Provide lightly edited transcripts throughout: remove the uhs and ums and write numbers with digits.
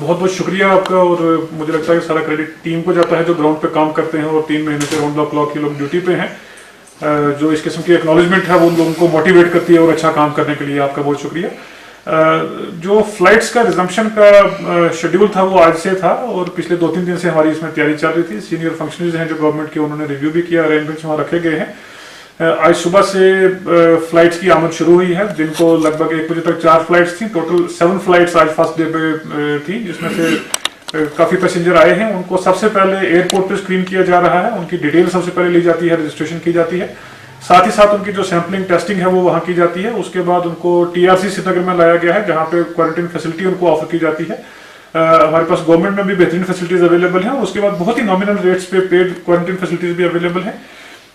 बहुत बहुत शुक्रिया आपका, और मुझे लगता है कि सारा क्रेडिट टीम को जाता है जो ग्राउंड पे काम करते हैं और 3 महीने से राउंड द क्लॉक ये लोग ड्यूटी पे हैं। जो इस किस्म की एक्नॉलेजमेंट है वो उन लोगों को मोटिवेट करती है और अच्छा काम करने के लिए आपका बहुत शुक्रिया। जो फ्लाइट्स का रिजम्पशन का शेड्यूल था वो आज से था, और पिछले 2-3 दिन से हमारी इसमें तैयारी चल रही थी। सीनियर फंक्शनरीज हैं जो गवर्नमेंट के, उन्होंने रिव्यू भी किया, अरेंजमेंट्स वहाँ रखे गए हैं। आज सुबह से फ्लाइट्स की आमद शुरू हुई है, दिन को लगभग 1 बजे तक 4 फ्लाइट्स थी। टोटल 7 फ्लाइट्स आज फर्स्ट डे पे थी, जिसमें से काफ़ी पैसेंजर आए हैं। उनको सबसे पहले एयरपोर्ट पे स्क्रीन किया जा रहा है, उनकी डिटेल सबसे पहले ली जाती है, रजिस्ट्रेशन की जाती है, साथ ही साथ उनकी जो सैम्पलिंग टेस्टिंग है वो वहाँ की जाती है। उसके बाद उनको TRC श्रीनगर में लाया गया है, जहाँ पे क्वारंटीन फैसिलिटी उनको ऑफर की जाती है। हमारे पास गवर्नमेंट में भी बेहतरीन फैसिलिटीज अवेलेबल हैं, और उसके बाद बहुत ही नॉमिनल रेट्स पे पेड क्वारंटीन फैसिलिटीज भी अवेलेबल हैं।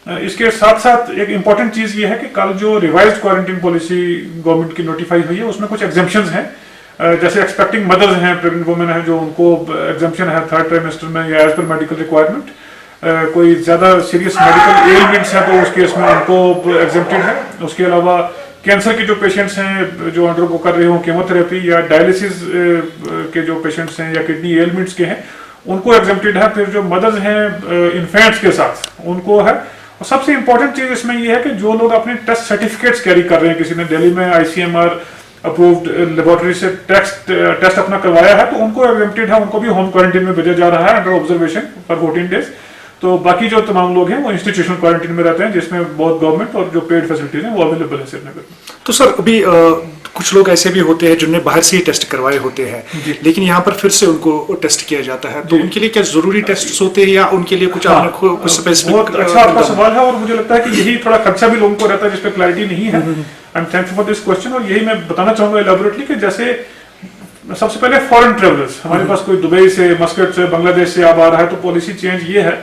इसके साथ साथ एक इंपॉर्टेंट चीज ये है कि कल जो रिवाइज्ड क्वारंटीन पॉलिसी गवर्नमेंट की नोटिफाई हुई है उसमें कुछ एग्जेम्पशंस हैं। जैसे एक्सपेक्टिंग मदर्स हैं, प्रेग्नेंट वुमेन है, जो उनको एग्जेम्पशन है 3rd ट्राइमेस्टर में या एज पर मेडिकल रिक्वायरमेंट। कोई ज्यादा सीरियस मेडिकल एलिमेंट्स है तो उस केस में उनको एग्जेम्प्टेड है। उसके अलावा कैंसर के जो पेशेंट्स हैं जो अंडरगो कर रहे हो केमोथेरेपी, या डायलिसिस के जो पेशेंट्स हैं या किडनी एलिमेंट्स के हैं, उनको एग्जेम्प्टेड है। फिर जो मदर्स हैं इन्फेंट्स के साथ, उनको है। और सबसे इंपॉर्टेंट चीज इसमें यह है कि जो लोग अपने टेस्ट सर्टिफिकेट्स कैरी कर रहे हैं, किसी ने दिल्ली में ICMR अप्रूव्ड लेबोरेटरी से टेस्ट अपना करवाया है, तो उनको एग्जेम्प्टेड है, उनको भी होम क्वारंटीन में भेजा जा रहा है अंडर ऑब्जर्वेशन फॉर 14 डेज। तो बाकी जो तमाम लोग हैं वो इंस्टीट्यूशनल क्वारंटीन में रहते हैं, जिसमें बहुत गवर्नमेंट और जो पेड फैसिलिटीज हैं वो अवेलेबल है श्रीनगर में। तो सर अभी कुछ लोग ऐसे भी होते हैं जिन्होंने बाहर से ही टेस्ट करवाए होते हैं, लेकिन यहाँ पर फिर से उनको टेस्ट किया जाता है, तो उनके लिए क्या जरूरी टेस्ट होते हैं या उनके लिए कुछ कुछ स्पेसिफिक? बहुत अच्छा आपका सवाल है, और मुझे लगता है कि यही थोड़ा खर्चा भी लोगों को रहता है जिसपे क्लैरिटी नहीं है। I am thankful for this question, और यही मैं बताना चाहूंगा एलैबोरेटली कि जैसे सबसे पहले फॉरेन ट्रेवलर्स, हमारे पास कोई दुबई से, मस्कट से, बांग्लादेश से अब आ रहा है, तो पॉलिसी चेंज ये है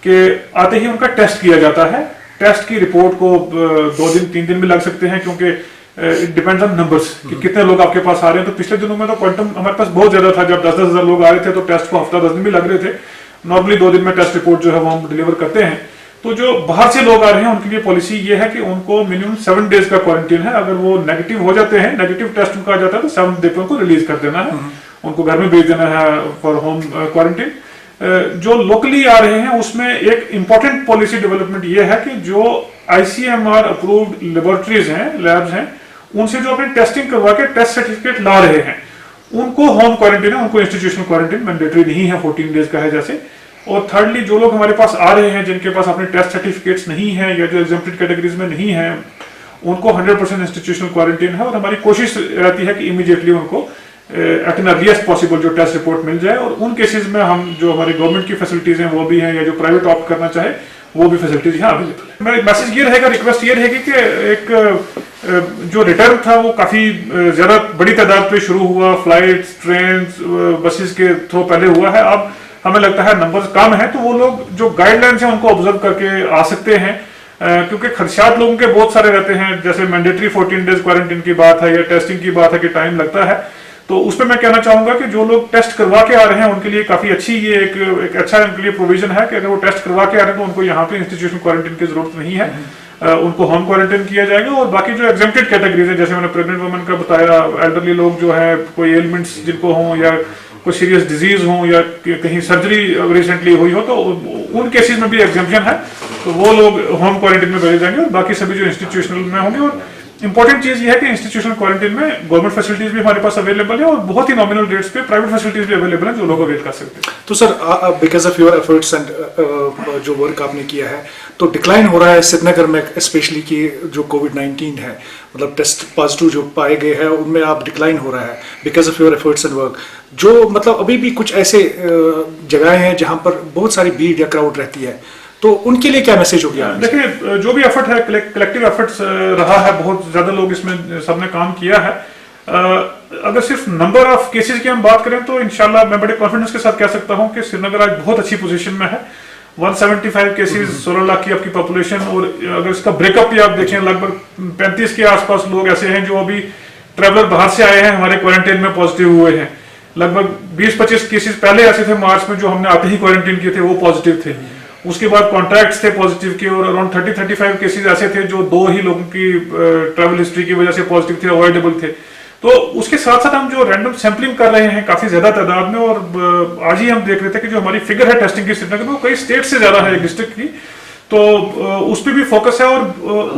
कि आते ही उनका टेस्ट किया जाता है। टेस्ट की रिपोर्ट को 2-3 दिन भी लग सकते हैं, क्योंकि इट डिपेंड्स ऑन नंबर्स कि कितने लोग आपके पास आ रहे हैं। तो पिछले दिनों में तो क्वांटम हमारे पास बहुत ज्यादा था, जब 10-10 हज़ार लोग आ रहे थे तो टेस्ट को हफ्ता 10 दिन भी लग रहे थे। नॉर्मली 2 दिन में टेस्ट रिपोर्ट जो है वो हम डिलीवर करते हैं। तो जो बाहर से लोग आ रहे हैं उनके लिए पॉलिसी ये है कि उनको मिनिमम 7 डेज का क्वारंटीन है। अगर वो नेगेटिव हो जाते हैं, नेगेटिव टेस्ट उनका आ जाता है, तो 7 डे पे उनको रिलीज कर देना है, उनको घर में भेज देना है फॉर होम क्वारंटीन। जो लोकली आ रहे हैं उसमें एक इंपॉर्टेंट पॉलिसी डेवलपमेंट ये है कि जो ICMR अप्रूव्ड लेबोरेटरीज हैं, लैब्स हैं, उनसे जो अपनी टेस्टिंग करवा के टेस्ट सर्टिफिकेट ला रहे हैं, उनको होम क्वारंटीन है, उनको इंस्टीट्यूशनल क्वारंटीन मैंडेटरी नहीं है, 14 डेज का है जैसे। और थर्डली, जो लोग हमारे पास आ रहे हैं जिनके पास अपने टेस्ट सर्टिफिकेट्स नहीं है या जो एग्जेम्प्टेड कैटेगरीज में नहीं है, उनको 100% इंस्टीट्यूशनल क्वारंटीन है। और हमारी कोशिश रहती है कि इमीडिएटली उनको एट एन अर्लीस्ट पॉसिबल जो टेस्ट रिपोर्ट मिल जाए। और उन केसेस में हम जो हमारी गवर्नमेंट की फैसिलिटीज हैं वो भी हैं, या जो प्राइवेट ऑप्ट करना चाहे वो भी फैसिलिटीज यहाँ अवेलेबल है। मेरा मैसेज ये रहेगा, रिक्वेस्ट ये रहेगी कि एक जो रिटर्न था वो काफी ज्यादा बड़ी तादाद पे शुरू हुआ, फ्लाइट्स, ट्रेन, बसेस के थ्रू पहले हुआ है। अब हमें लगता है नंबर्स कम है, तो वो लोग जो गाइडलाइंस हैं उनको ऑब्जर्व करके आ सकते हैं, क्योंकि खदशात लोगों के बहुत सारे रहते हैं। जैसे मैंडेटरी 14 डेज क्वारंटीन की बात है या टेस्टिंग की बात है कि टाइम लगता है, तो उस पर मैं कहना चाहूंगा कि जो लोग टेस्ट करवा के आ रहे हैं उनके लिए काफी अच्छी ये एक अच्छा उनके लिए प्रोविजन है कि अगर वो टेस्ट करवा के आ रहे हैं तो उनको यहाँ पे इंस्टीट्यूशनल क्वारंटीन की जरूरत नहीं है, उनको होम क्वारंटीन किया जाएगा। और बाकी जो एग्जेम्प्टेड कैटेगरीज है, जैसे मैंने प्रेग्नेंट वुमेन का बताया, एल्डरली लोग जो है, कोई एलिमेंट्स जिनको हों या कोई सीरियस डिजीज हो या कहीं सर्जरी रिसेंटली हुई हो, तो उन केसेस में भी एग्जेम्पशन है, तो वो लोग होम क्वारंटीन में भेजे जाएंगे। और बाकी सभी जो इंस्टीट्यूशनल में होंगे। और इंपॉर्टेंट चीज ये है कि इंस्टीट्यूशनल क्वारंटीन में गवर्नमेंट फैसिलिटीज भी हमारे पास अवेलेबल है, और बहुत ही नॉमिनल रेट्स पे प्राइवेट फैसिलिटीज भी अवेलेबल है जो लोग अवेल कर सकते हैं। तो sir, because of your efforts and जो वर्क आपने किया है, तो डिक्लाइन हो रहा है श्रीनगर में स्पेशली कि जो कोविड-19 है, मतलब टेस्ट पॉजिटिव जो पाए गए हैं उनमें आप डिक्लाइन हो रहा है because of your efforts and work. जो मतलब अभी भी कुछ ऐसे जगहें हैं जहां पर बहुत सारी भीड़ या क्राउड रहती है, तो उनके लिए क्या मैसेज हो गया? देखिए, जो भी एफर्ट है, कलेक्टिव एफर्ट्स रहा है, बहुत ज्यादा लोग इसमें सबने काम किया है। अगर सिर्फ नंबर ऑफ केसेस की हम बात करें तो इंशाल्लाह मैं बड़े कॉन्फिडेंस के साथ कह सकता हूं कि श्रीनगर आज बहुत अच्छी पोजीशन में है। 175 केसेस, 16 लाख की आपकी पॉपुलेशन, और अगर इसका ब्रेकअप भी आप देखें, लगभग 35 के आसपास लोग ऐसे हैं जो अभी ट्रेवलर बाहर से आए हैं, हमारे क्वारंटीन में पॉजिटिव हुए हैं। लगभग 20-25 केसेस पहले ऐसे थे मार्च में, जो हमने आते ही क्वारंटीन किए थे, वो पॉजिटिव थे। उसके बाद कॉन्ट्रैक्ट्स थे पॉजिटिव के, और अराउंड 30-35 केसेस ऐसे थे जो 2 ही लोगों की ट्रैवल हिस्ट्री की वजह से पॉजिटिव थे, अवॉइडेबल थे। तो उसके साथ साथ हम जो रैंडम सैंपलिंग कर रहे हैं काफी ज्यादा तादाद में, और आज ही हम देख रहे थे कि जो हमारी फिगर है टेस्टिंग की श्रीनगर में वो कई स्टेट से ज्यादा है डिस्ट्रिक्ट की, तो उस पर भी फोकस है। और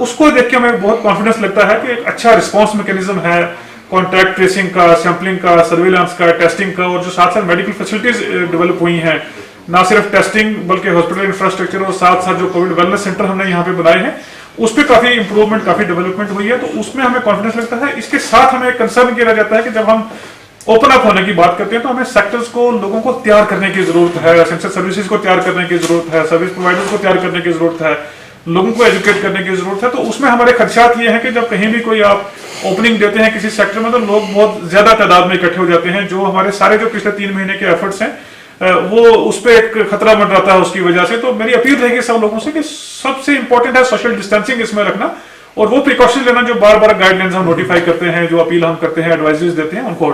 उसको देख के हमें बहुत कॉन्फिडेंस लगता है कि एक अच्छा रिस्पॉन्स मैकेनिज्म है कॉन्टैक्ट ट्रेसिंग का, सैंपलिंग का, सर्विलांस का, टेस्टिंग का, और जो साथ साथ मेडिकल फैसिलिटीज डेवलप हुई हैं, ना सिर्फ टेस्टिंग बल्कि हॉस्पिटल इंफ्रास्ट्रक्चर और साथ साथ जो कोविड वेलनेस सेंटर हमने यहाँ पे बनाए हैं उस पर काफी इंप्रूवमेंट, काफी डेवलपमेंट हुई है। तो उसमें हमें कॉन्फिडेंस लगता है। इसके साथ हमें कंसर्न किया जाता है कि जब हम ओपन अप होने की बात करते हैं तो हमें सेक्टर्स को, लोगों को तैयार करने की जरूरत है, एसेंशियल सर्विसेज को तैयार करने की जरूरत है, सर्विस प्रोवाइडर्स को तैयार करने की जरूरत है, लोगों को एजुकेट करने की जरूरत है। तो उसमें हमारे खदशात ये हैं कि जब कहीं भी कोई आप ओपनिंग देते हैं किसी सेक्टर में तो लोग बहुत ज्यादा तादाद में इकट्ठे हो जाते हैं, जो हमारे सारे जो पिछले 3 महीने के एफर्ट्स हैं वो उस पर एक खतरा मंडराता है उसकी वजह से। तो मेरी अपील रहेगी सब लोगों से कि सबसे इंपॉर्टेंट है सोशल डिस्टेंसिंग इसमें रखना, और वो प्रिकॉशन लेना जो बार बार गाइडलाइंस हम नोटिफाई करते हैं, जो अपील हम करते हैं, एडवाइजरीज देते हैं, उनको